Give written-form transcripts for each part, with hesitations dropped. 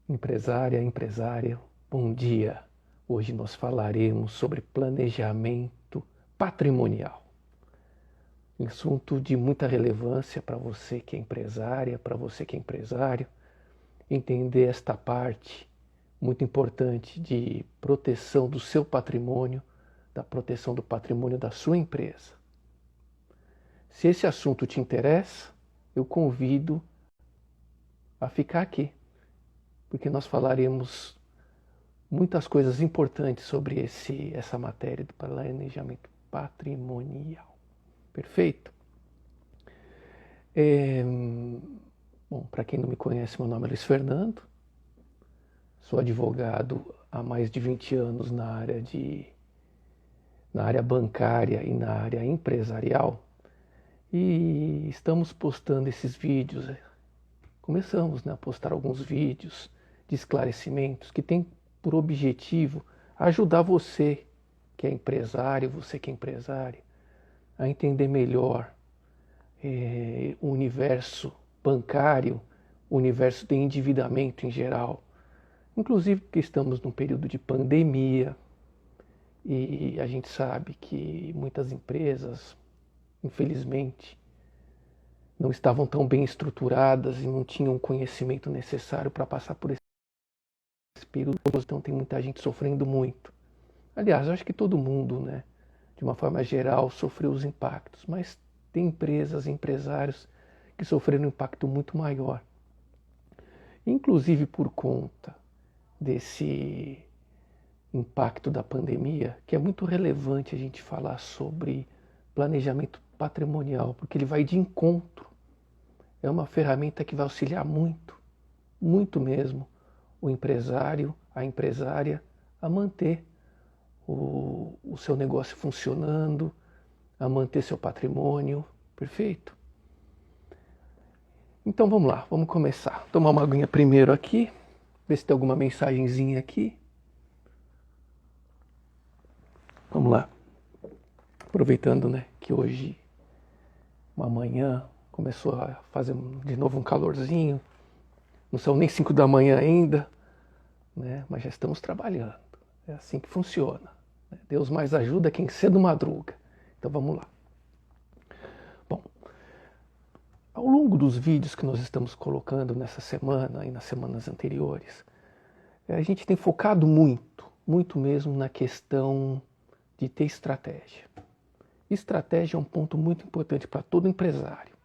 Empresária, empresário, bom dia. Hoje nós falaremos sobre planejamento patrimonial. Um assunto de muita relevância para você que é empresária, para você que é empresário. Entender esta parte muito importante de proteção do seu patrimônio, da proteção do patrimônio da sua empresa. Se esse assunto te interessa, eu convido a ficar aqui, porque nós falaremos muitas coisas importantes sobre essa matéria do planejamento patrimonial. Perfeito? Bom, para quem não me conhece, meu nome é Luiz Fernando. Sou advogado há mais de 20 anos na área bancária e na área empresarial. E estamos postando esses vídeos. Começamos a postar alguns vídeos de esclarecimentos que têm por objetivo ajudar você que é empresário, você que é empresária, a entender melhor o universo bancário, o universo de endividamento em geral. Inclusive porque estamos num período de pandemia e a gente sabe que muitas empresas, infelizmente, não estavam tão bem estruturadas e não tinham o conhecimento necessário para passar por esse período. Então tem muita gente sofrendo muito. Aliás, eu acho que todo mundo, de uma forma geral, sofreu os impactos, mas tem empresas e empresários que sofreram um impacto muito maior. Inclusive por conta desse impacto da pandemia, que é muito relevante a gente falar sobre planejamento patrimonial, porque ele vai de encontro. É uma ferramenta que vai auxiliar muito, muito mesmo, o empresário, a empresária, a manter o seu negócio funcionando, a manter seu patrimônio. Perfeito? Então vamos lá, vamos começar. Tomar uma aguinha primeiro aqui, ver se tem alguma mensagenzinha aqui. Vamos lá. Aproveitando, que hoje, uma manhã, começou a fazer de novo um calorzinho. Não são nem 5 da manhã ainda, mas já estamos trabalhando. É assim que funciona. Deus mais ajuda quem cedo madruga. Então vamos lá. Bom, ao longo dos vídeos que nós estamos colocando nessa semana e nas semanas anteriores, a gente tem focado muito mesmo na questão de ter estratégia. Estratégia é um ponto muito importante para todo empresário.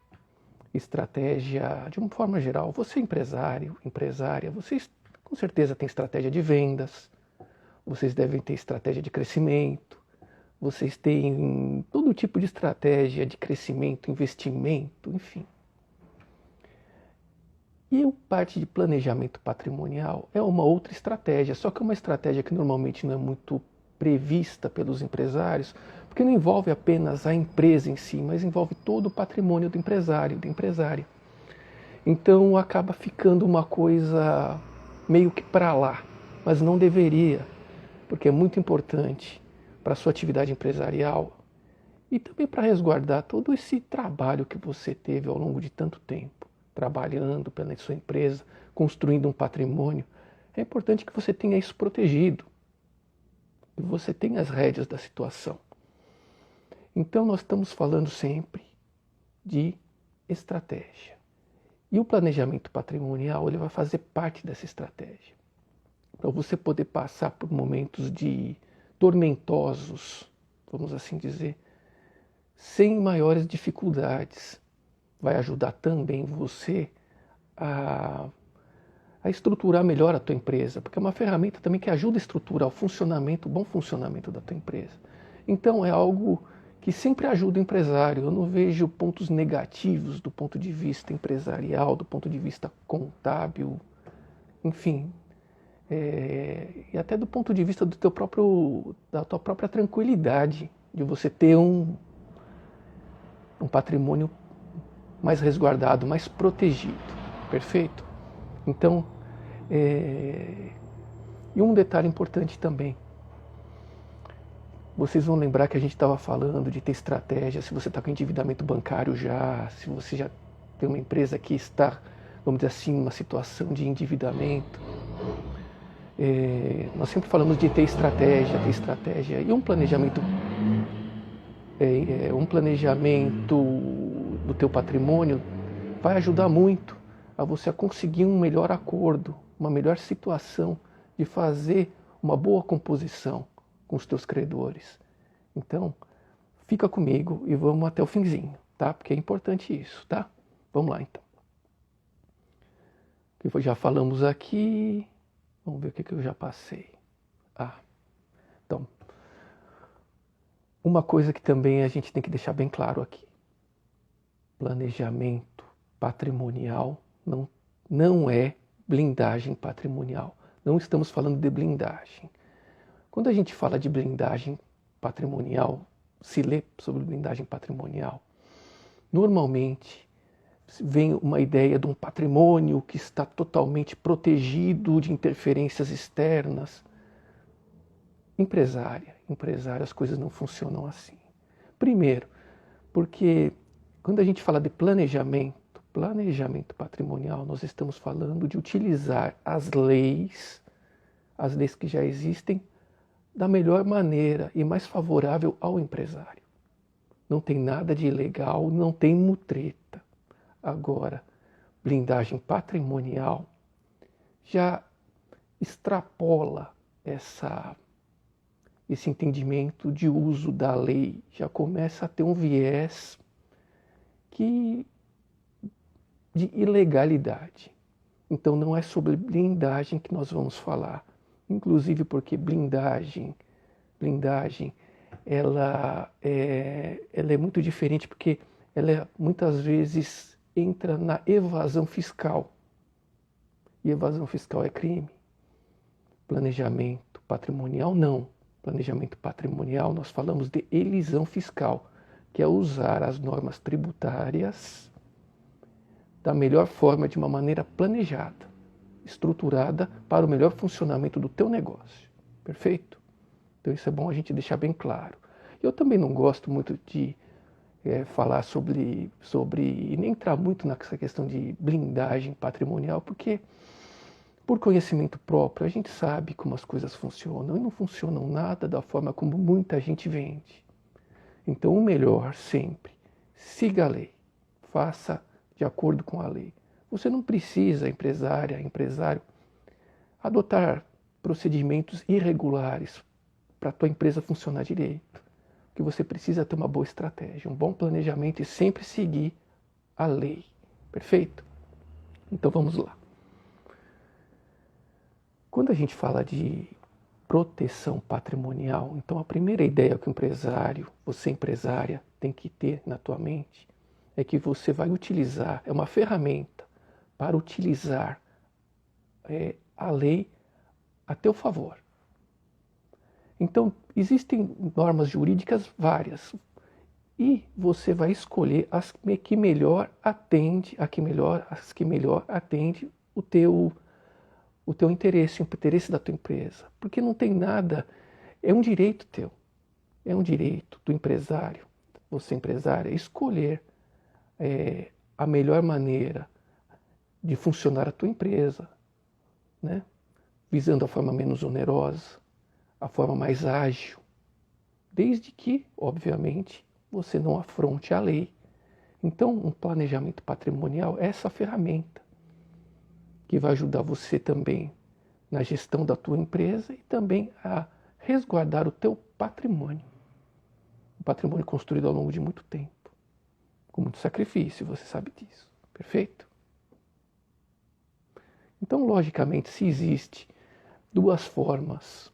Estratégia, de uma forma geral, você empresário, empresária, vocês com certeza têm estratégia de vendas, vocês devem ter estratégia de crescimento, vocês têm todo tipo de estratégia de crescimento, investimento, enfim. E a parte de planejamento patrimonial é uma outra estratégia, só que é uma estratégia que normalmente não é muito prevista pelos empresários, porque não envolve apenas a empresa em si, mas envolve todo o patrimônio do empresário, da empresária. Então acaba ficando uma coisa meio que para lá, mas não deveria, porque é muito importante para a sua atividade empresarial e também para resguardar todo esse trabalho que você teve ao longo de tanto tempo, trabalhando pela sua empresa, construindo um patrimônio. É importante que você tenha isso protegido, que você tenha as rédeas da situação. Então nós estamos falando sempre de estratégia. E o planejamento patrimonial ele vai fazer parte dessa estratégia. Para você poder passar por momentos de tormentosos, vamos assim dizer, sem maiores dificuldades. Vai ajudar também você a estruturar melhor a tua empresa, porque é uma ferramenta também que ajuda a estruturar o bom funcionamento da tua empresa. Então é algo que sempre ajuda o empresário. Eu não vejo pontos negativos do ponto de vista empresarial, do ponto de vista contábil, enfim, e até do ponto de vista da tua própria tranquilidade, de você ter um patrimônio mais resguardado, mais protegido. Perfeito? Então, e um detalhe importante também, vocês vão lembrar que a gente estava falando de ter estratégia, se você está com endividamento bancário já, se você já tem uma empresa que está, vamos dizer assim, numa situação de endividamento, nós sempre falamos de ter estratégia, e um planejamento do teu patrimônio vai ajudar muito a você conseguir um melhor acordo, uma melhor situação de fazer uma boa composição com os teus credores. Então, fica comigo e vamos até o finzinho, tá? Porque é importante isso, tá? Vamos lá, então. O que já falamos aqui, vamos ver o que eu já passei. Então, uma coisa que também a gente tem que deixar bem claro aqui. Planejamento patrimonial não é blindagem patrimonial. Não estamos falando de blindagem. Quando a gente fala de blindagem patrimonial, se lê sobre blindagem patrimonial, normalmente vem uma ideia de um patrimônio que está totalmente protegido de interferências externas. Empresário, as coisas não funcionam assim. Primeiro, porque quando a gente fala de planejamento patrimonial, nós estamos falando de utilizar as leis que já existem, da melhor maneira e mais favorável ao empresário. Não tem nada de ilegal, não tem mutreta. Agora, blindagem patrimonial já extrapola esse entendimento de uso da lei, já começa a ter um viés de ilegalidade. Então não é sobre blindagem que nós vamos falar, inclusive porque blindagem ela é muito diferente, porque ela muitas vezes entra na evasão fiscal, e evasão fiscal é crime. Planejamento patrimonial não. Planejamento patrimonial, nós falamos de elisão fiscal, que é usar as normas tributárias da melhor forma, de uma maneira planejada, estruturada para o melhor funcionamento do teu negócio. Perfeito? Então isso é bom a gente deixar bem claro. Eu também não gosto muito de falar sobre e nem entrar muito nessa questão de blindagem patrimonial, porque por conhecimento próprio, a gente sabe como as coisas funcionam e não funcionam nada da forma como muita gente vende. Então, o melhor sempre, siga a lei, faça de acordo com a lei. Você não precisa, empresário, adotar procedimentos irregulares para a tua empresa funcionar direito. O que você precisa é ter uma boa estratégia, um bom planejamento e sempre seguir a lei. Perfeito? Então, vamos lá. Quando a gente fala de proteção patrimonial, então a primeira ideia que o empresário, você empresária, tem que ter na tua mente é que você vai utilizar, é uma ferramenta para utilizar a lei a teu favor. Então, existem normas jurídicas várias e você vai escolher as que melhor atende o teu interesse, o interesse da tua empresa. Porque não tem nada, é um direito teu, é um direito do empresário, você empresária, escolher a melhor maneira de funcionar a tua empresa, né? Visando a forma menos onerosa, a forma mais ágil, desde que, obviamente, você não afronte a lei. Então, um planejamento patrimonial é essa ferramenta que vai ajudar você também na gestão da tua empresa e também a resguardar o teu patrimônio. Um patrimônio construído ao longo de muito tempo, com muito sacrifício, você sabe disso. Perfeito? Então, logicamente, se existe duas formas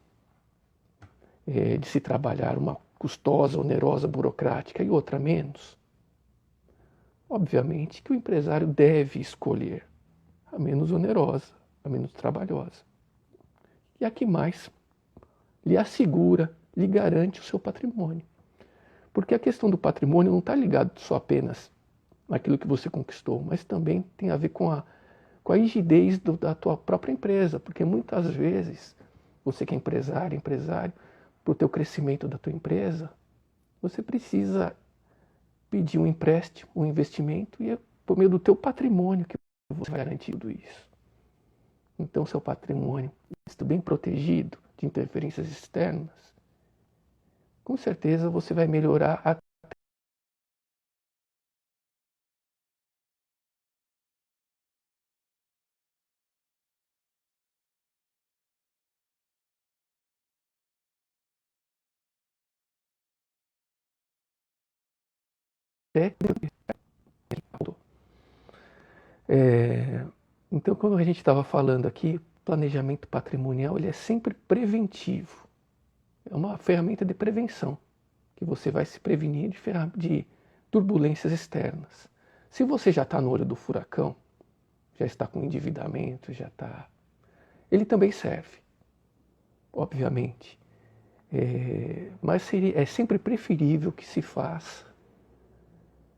de se trabalhar, uma custosa, onerosa, burocrática e outra menos, obviamente que o empresário deve escolher a menos onerosa, a menos trabalhosa. E a que mais lhe assegura, lhe garante o seu patrimônio. Porque a questão do patrimônio não está ligado só apenas naquilo que você conquistou, mas também tem a ver com a rigidez da tua própria empresa. Porque muitas vezes, você que é empresário, para o teu crescimento da tua empresa, você precisa pedir um empréstimo, um investimento, e é por meio do teu patrimônio que você vai garantir tudo isso. Então, seu patrimônio bem protegido de interferências externas, com certeza você vai melhorar até. Então, como a gente estava falando aqui, planejamento patrimonial ele é sempre preventivo. É uma ferramenta de prevenção, que você vai se prevenir de turbulências externas. Se você já está no olho do furacão, já está com endividamento, já está... Ele também serve, obviamente. Mas é sempre preferível que se faça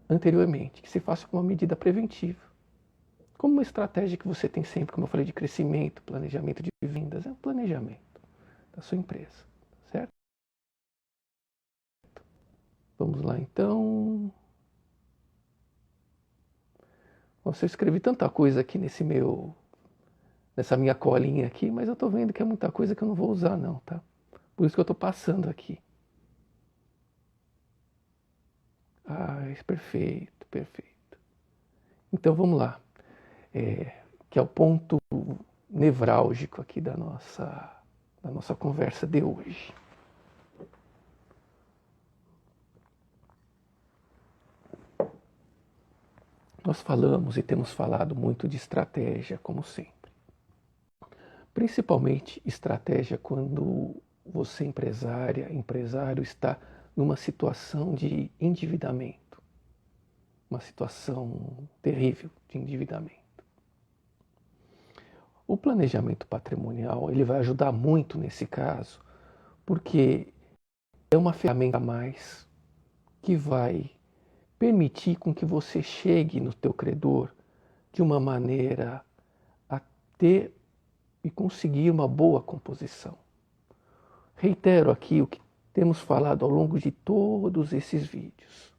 anteriormente, que se faça com uma medida preventiva. Como uma estratégia que você tem sempre, como eu falei, de crescimento, planejamento de vendas, é um planejamento da sua empresa, certo? Vamos lá então. Nossa, eu escrevi tanta coisa aqui nessa minha colinha aqui, mas eu estou vendo que é muita coisa que eu não vou usar não, tá? Por isso que eu estou passando aqui. Perfeito, perfeito. Então vamos lá, que é o ponto nevrálgico aqui da nossa conversa de hoje. Nós falamos e temos falado muito de estratégia, como sempre. Principalmente estratégia quando você, empresário, está numa situação de endividamento. Uma situação terrível de endividamento. O planejamento patrimonial ele vai ajudar muito nesse caso, porque é uma ferramenta a mais que vai permitir com que você chegue no teu credor de uma maneira a ter e conseguir uma boa composição. Reitero aqui o que temos falado ao longo de todos esses vídeos.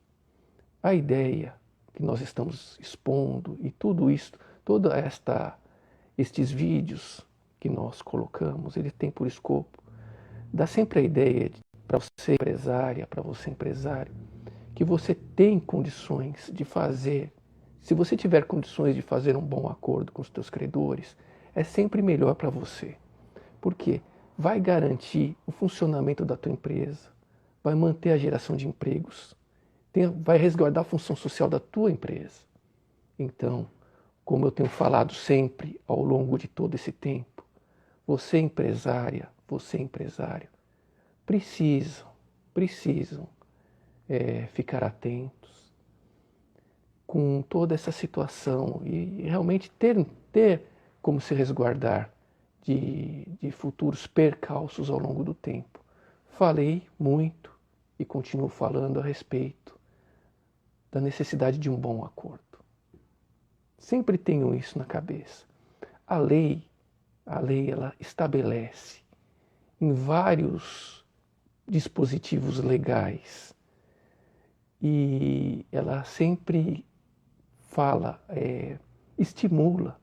A ideia que nós estamos expondo e tudo isso, estes vídeos que nós colocamos, ele tem por escopo dar sempre a ideia para você empresária, para você empresário, que você tem condições de fazer, se você tiver condições de fazer um bom acordo com os teus credores, é sempre melhor para você. Por quê? Vai garantir o funcionamento da tua empresa, vai manter a geração de empregos, vai resguardar a função social da tua empresa. Então, como eu tenho falado sempre ao longo de todo esse tempo, você empresária, você empresário, precisam ficar atentos com toda essa situação e realmente ter como se resguardar de futuros percalços ao longo do tempo. Falei muito e continuo falando a respeito da necessidade de um bom acordo. Sempre tenho isso na cabeça. A lei ela estabelece em vários dispositivos legais e ela sempre fala, estimula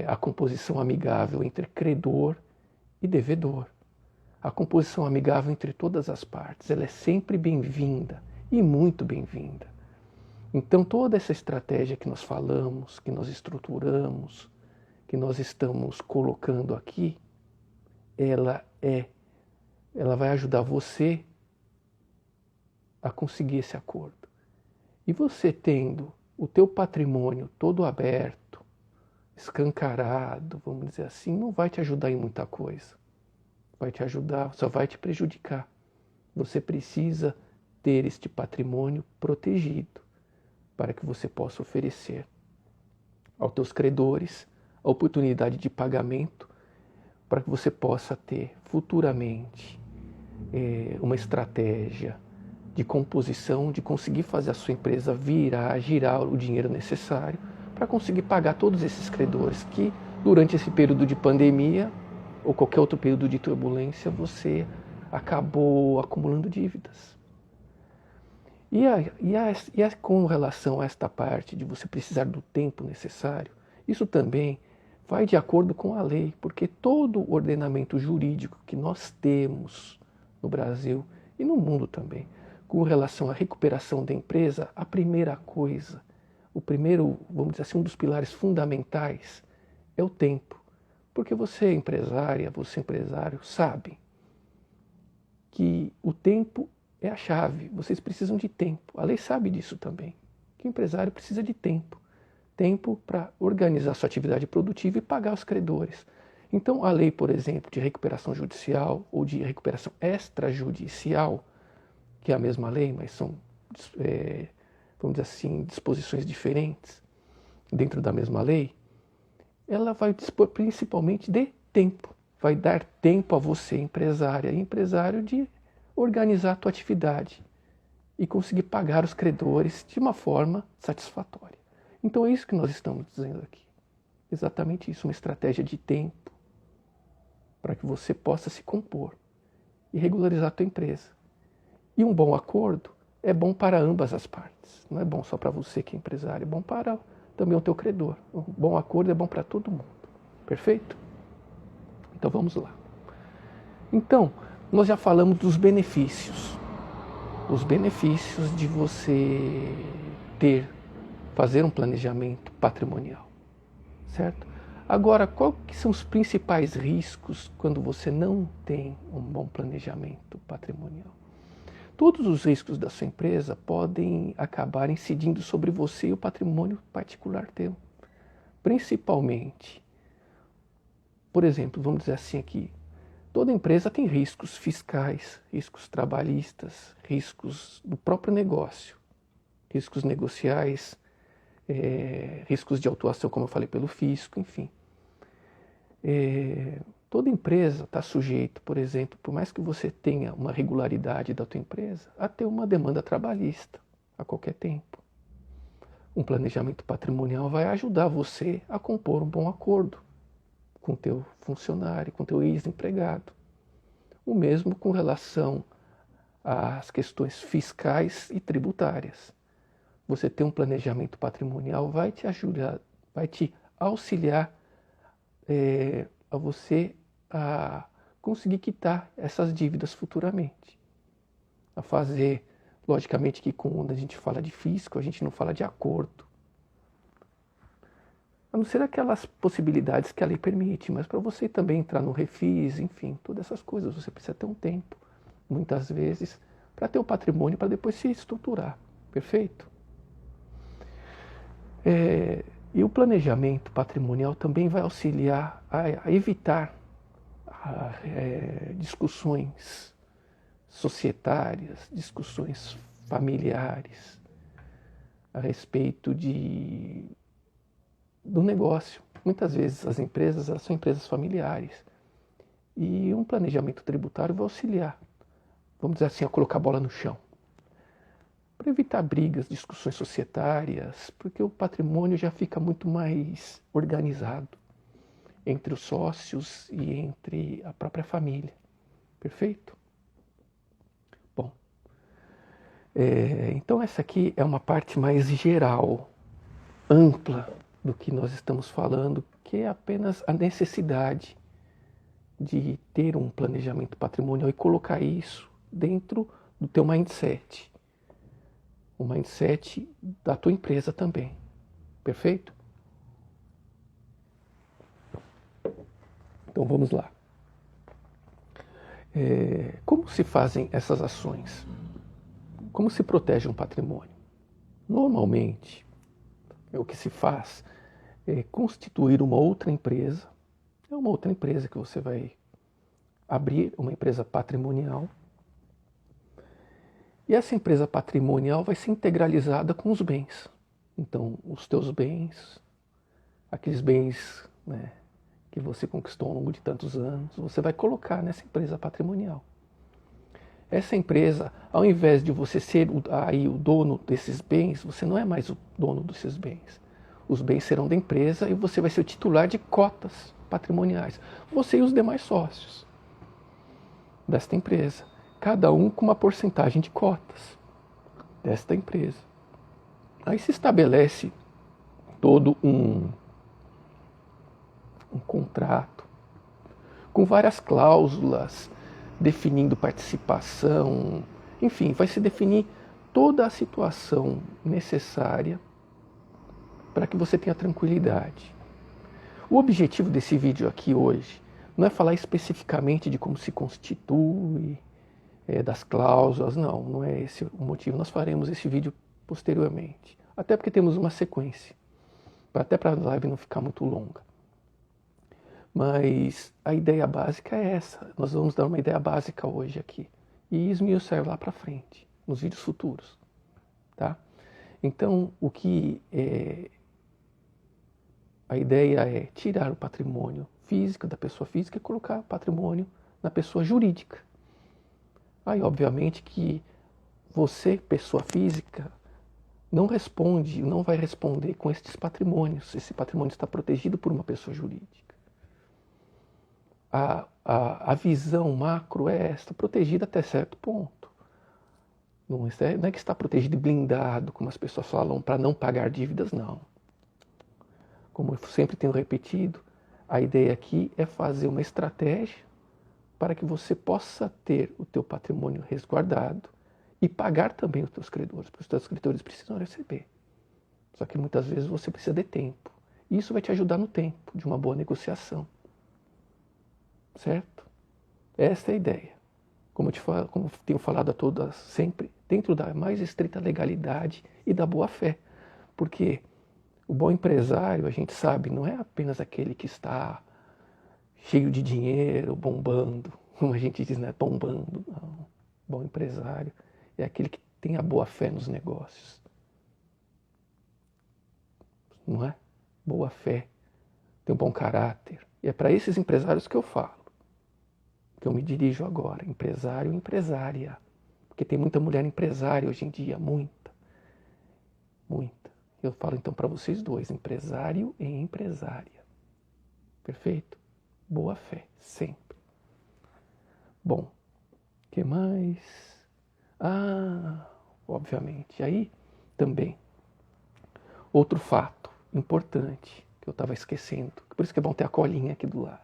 a composição amigável entre credor e devedor. A composição amigável entre todas as partes, ela é sempre bem-vinda e muito bem-vinda. Então toda essa estratégia que nós falamos, que nós estruturamos, que nós estamos colocando aqui, ela vai ajudar você a conseguir esse acordo. E você tendo o teu patrimônio todo aberto, escancarado, vamos dizer assim, não vai te ajudar em muita coisa. Vai te ajudar, só vai te prejudicar. Você precisa ter este patrimônio protegido para que você possa oferecer aos teus credores a oportunidade de pagamento para que você possa ter futuramente uma estratégia de composição, de conseguir fazer a sua empresa girar o dinheiro necessário para conseguir pagar todos esses credores que durante esse período de pandemia ou qualquer outro período de turbulência você acabou acumulando dívidas. Com relação a esta parte de você precisar do tempo necessário, isso também vai de acordo com a lei, porque todo o ordenamento jurídico que nós temos no Brasil e no mundo também, com relação à recuperação da empresa, a primeira coisa, o primeiro, vamos dizer assim, um dos pilares fundamentais é o tempo. Porque você, empresária, você, empresário, sabe que o tempo é a chave. Vocês precisam de tempo. A lei sabe disso também, que o empresário precisa de tempo. Tempo para organizar sua atividade produtiva e pagar os credores. Então, a lei, por exemplo, de recuperação judicial ou de recuperação extrajudicial, que é a mesma lei, mas são, vamos dizer assim, disposições diferentes dentro da mesma lei, ela vai dispor principalmente de tempo. Vai dar tempo a você, empresária e empresário, de organizar a tua atividade e conseguir pagar os credores de uma forma satisfatória. Então é isso que nós estamos dizendo aqui. Exatamente isso, uma estratégia de tempo para que você possa se compor e regularizar a tua empresa. E um bom acordo é bom para ambas as partes. Não é bom só para você que é empresário, é bom para também o teu credor. Um bom acordo é bom para todo mundo. Perfeito? Então vamos lá. Então, nós já falamos dos benefícios. Os benefícios de você fazer um planejamento patrimonial. Certo? Agora, quais são os principais riscos quando você não tem um bom planejamento patrimonial? Todos os riscos da sua empresa podem acabar incidindo sobre você e o patrimônio particular teu. Principalmente, por exemplo, vamos dizer assim aqui, toda empresa tem riscos fiscais, riscos trabalhistas, riscos do próprio negócio, riscos negociais, riscos de autuação, como eu falei, pelo fisco, enfim. Toda empresa está sujeita, por exemplo, por mais que você tenha uma regularidade da tua empresa, a ter uma demanda trabalhista a qualquer tempo. Um planejamento patrimonial vai ajudar você a compor um bom acordo com o teu funcionário, com o teu ex-empregado. O mesmo com relação às questões fiscais e tributárias. Você ter um planejamento patrimonial vai te ajudar, vai te auxiliar a você a conseguir quitar essas dívidas futuramente. A fazer, logicamente que quando a gente fala de fisco, a gente não fala de acordo. A não ser aquelas possibilidades que a lei permite, mas para você também entrar no refis, enfim, todas essas coisas, você precisa ter um tempo, muitas vezes, para ter o patrimônio, para depois se estruturar. Perfeito? E o planejamento patrimonial também vai auxiliar a evitar discussões societárias, discussões familiares a respeito do negócio. Muitas vezes as empresas são empresas familiares e um planejamento tributário vai auxiliar, vamos dizer assim, a colocar a bola no chão. Para evitar brigas, discussões societárias, porque o patrimônio já fica muito mais organizado entre os sócios e entre a própria família. Perfeito? Bom, então essa aqui é uma parte mais geral, ampla do que nós estamos falando, que é apenas a necessidade de ter um planejamento patrimonial e colocar isso dentro do teu mindset. O mindset da tua empresa também. Perfeito? Então vamos lá. Como se fazem essas ações? Como se protege um patrimônio? Normalmente, o que se faz é constituir uma outra empresa. É uma outra empresa que você vai abrir, uma empresa patrimonial. E essa empresa patrimonial vai ser integralizada com os bens. Então, os teus bens, aqueles bens, né, que você conquistou ao longo de tantos anos, você vai colocar nessa empresa patrimonial. Essa empresa, ao invés de você ser aí o dono desses bens, você não é mais o dono desses bens. Os bens serão da empresa e você vai ser o titular de cotas patrimoniais. Você e os demais sócios desta empresa. Cada um com uma porcentagem de cotas desta empresa. Aí se estabelece todo contrato, com várias cláusulas, definindo participação, enfim, vai se definir toda a situação necessária para que você tenha tranquilidade. O objetivo desse vídeo aqui hoje não é falar especificamente de como se constitui, das cláusulas, não é esse o motivo. Nós faremos esse vídeo posteriormente, até porque temos uma sequência, até para a live não ficar muito longa. Mas a ideia básica é essa, nós vamos dar uma ideia básica hoje aqui, e esmiuçar lá para frente, nos vídeos futuros, tá? Então, a ideia é tirar o patrimônio físico da pessoa física e colocar o patrimônio na pessoa jurídica. Aí, obviamente, que você, pessoa física, não vai responder com estes patrimônios. Esse patrimônio está protegido por uma pessoa jurídica. A visão macro é esta, protegida até certo ponto. Não é que está protegido e blindado, como as pessoas falam, para não pagar dívidas, não. Como eu sempre tenho repetido, a ideia aqui é fazer uma estratégia para que você possa ter o teu patrimônio resguardado e pagar também os teus credores, porque os teus credores precisam receber. Só que muitas vezes você precisa de tempo. E isso vai te ajudar no tempo de uma boa negociação. Certo? Essa é a ideia. Como tenho falado a todas sempre, dentro da mais estrita legalidade e da boa fé. Porque o bom empresário, a gente sabe, não é apenas aquele que está cheio de dinheiro, bombando, como a gente diz, né? Bombando, não. O bom empresário é aquele que tem a boa fé nos negócios. Não é? Boa fé, tem um bom caráter. E é para esses empresários que eu falo, que eu me dirijo agora, empresário e empresária. Porque tem muita mulher empresária hoje em dia, muita. Eu falo então para vocês dois, empresário e empresária. Perfeito? Boa fé, sempre. Bom, o que mais? Obviamente, aí também, outro fato importante que eu estava esquecendo, por isso que é bom ter a colinha aqui do lado.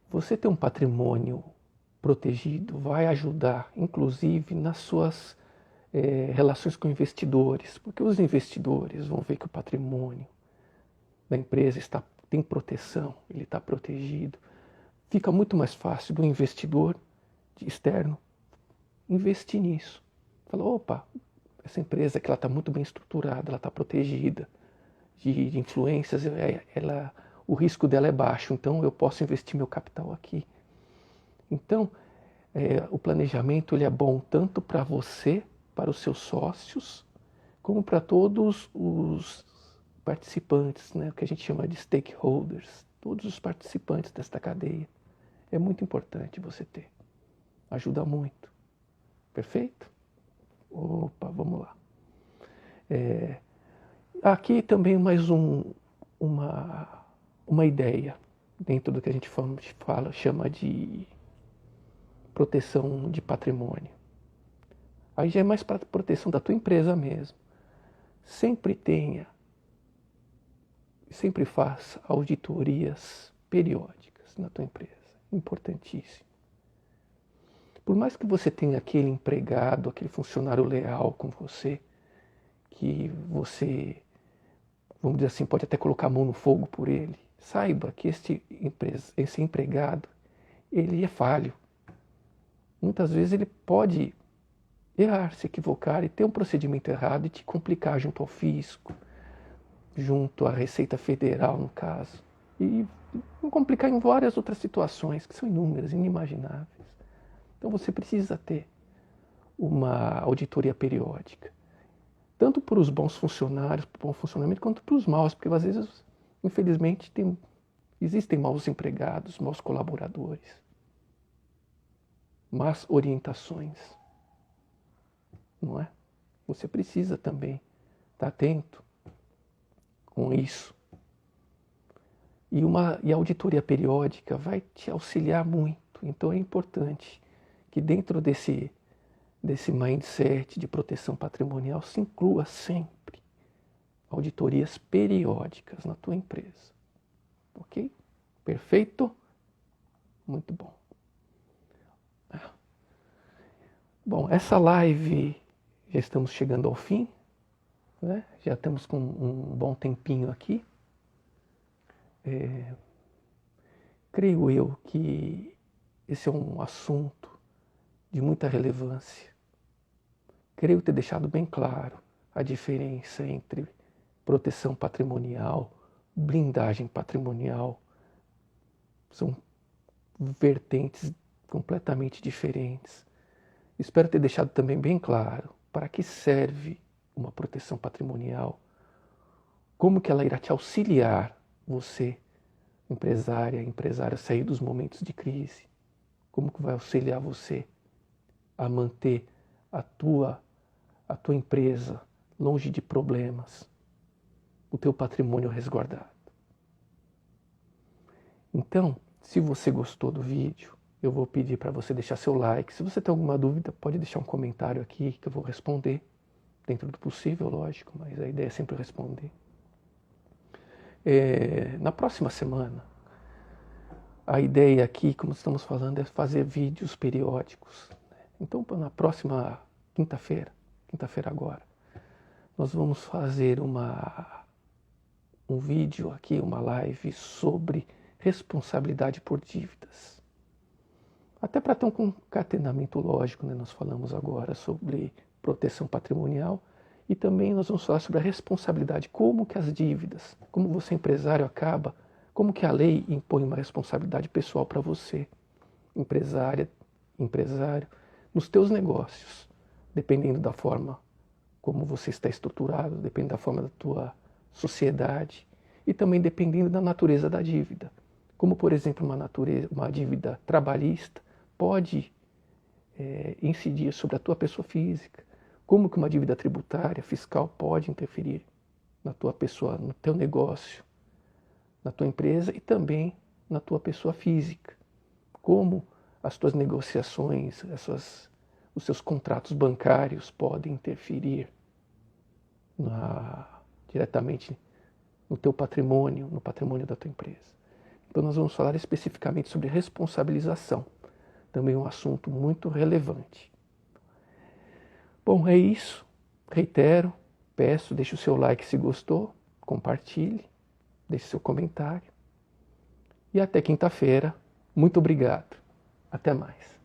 Você ter um patrimônio protegido vai ajudar, inclusive, nas suas relações com investidores, porque os investidores vão ver que o patrimônio da empresa tem proteção, ele está protegido. Fica muito mais fácil do investidor externo investir nisso. Fala, opa, essa empresa que ela está muito bem estruturada, ela está protegida de influências, o risco dela é baixo, então eu posso investir meu capital aqui. Então, o planejamento ele é bom tanto para você, para os seus sócios, como para todos os participantes, né, o que a gente chama de stakeholders, todos os participantes desta cadeia. É muito importante você ter. Ajuda muito. Perfeito? Opa, vamos lá. Aqui também mais uma ideia, dentro do que a gente chama de proteção de patrimônio. Aí já é mais para proteção da tua empresa mesmo. Sempre faça auditorias periódicas na tua empresa. Importantíssimo. Por mais que você tenha aquele empregado, aquele funcionário leal com você, que você, vamos dizer assim, pode até colocar a mão no fogo por ele, saiba que esse empregado, ele é falho. Muitas vezes ele pode errar, se equivocar e ter um procedimento errado e te complicar junto ao fisco, junto à Receita Federal, no caso, e complicar em várias outras situações, que são inúmeras, inimagináveis. Então você precisa ter uma auditoria periódica, tanto para os bons funcionários, para o bom funcionamento, quanto para os maus, porque às vezes, infelizmente, existem maus empregados, maus colaboradores, más orientações, não é? Você precisa também estar atento com isso. E a auditoria periódica vai te auxiliar muito. Então é importante que dentro desse mindset de proteção patrimonial se inclua sempre auditorias periódicas na tua empresa. Ok? Perfeito? Muito bom. Bom, essa live já estamos chegando ao fim, né? Já estamos com um bom tempinho aqui. Creio eu que esse é um assunto de muita relevância. Creio ter deixado bem claro a diferença entre proteção patrimonial, blindagem patrimonial. São vertentes completamente diferentes. Espero ter deixado também bem claro para que serve uma proteção patrimonial, como que ela irá te auxiliar, você, empresário, a sair dos momentos de crise, como que vai auxiliar você a manter a tua empresa longe de problemas, o teu patrimônio resguardado. Então, se você gostou do vídeo, eu vou pedir para você deixar seu like. Se você tem alguma dúvida, pode deixar um comentário aqui que eu vou responder, dentro do possível, lógico, mas a ideia é sempre responder. Na próxima semana, a ideia aqui, como estamos falando, é fazer vídeos periódicos. Então, na próxima quinta-feira agora, nós vamos fazer um vídeo aqui, uma live sobre responsabilidade por dívidas. Até para ter um concatenamento lógico, né? Nós falamos agora sobre proteção patrimonial e também nós vamos falar sobre a responsabilidade, como que as dívidas, como você empresário como que a lei impõe uma responsabilidade pessoal para você, empresário, nos teus negócios, dependendo da forma como você está estruturado, dependendo da forma da tua sociedade e também dependendo da natureza da dívida. Como, por exemplo, uma dívida trabalhista pode incidir sobre a tua pessoa física, como que uma dívida tributária, fiscal pode interferir na tua pessoa, no teu negócio, na tua empresa e também na tua pessoa física. Como as tuas negociações, os seus contratos bancários podem interferir diretamente no teu patrimônio, no patrimônio da tua empresa. Então nós vamos falar especificamente sobre responsabilização, também um assunto muito relevante. Bom, é isso. Reitero, peço, deixe o seu like se gostou, compartilhe, deixe seu comentário. E até quinta-feira. Muito obrigado. Até mais.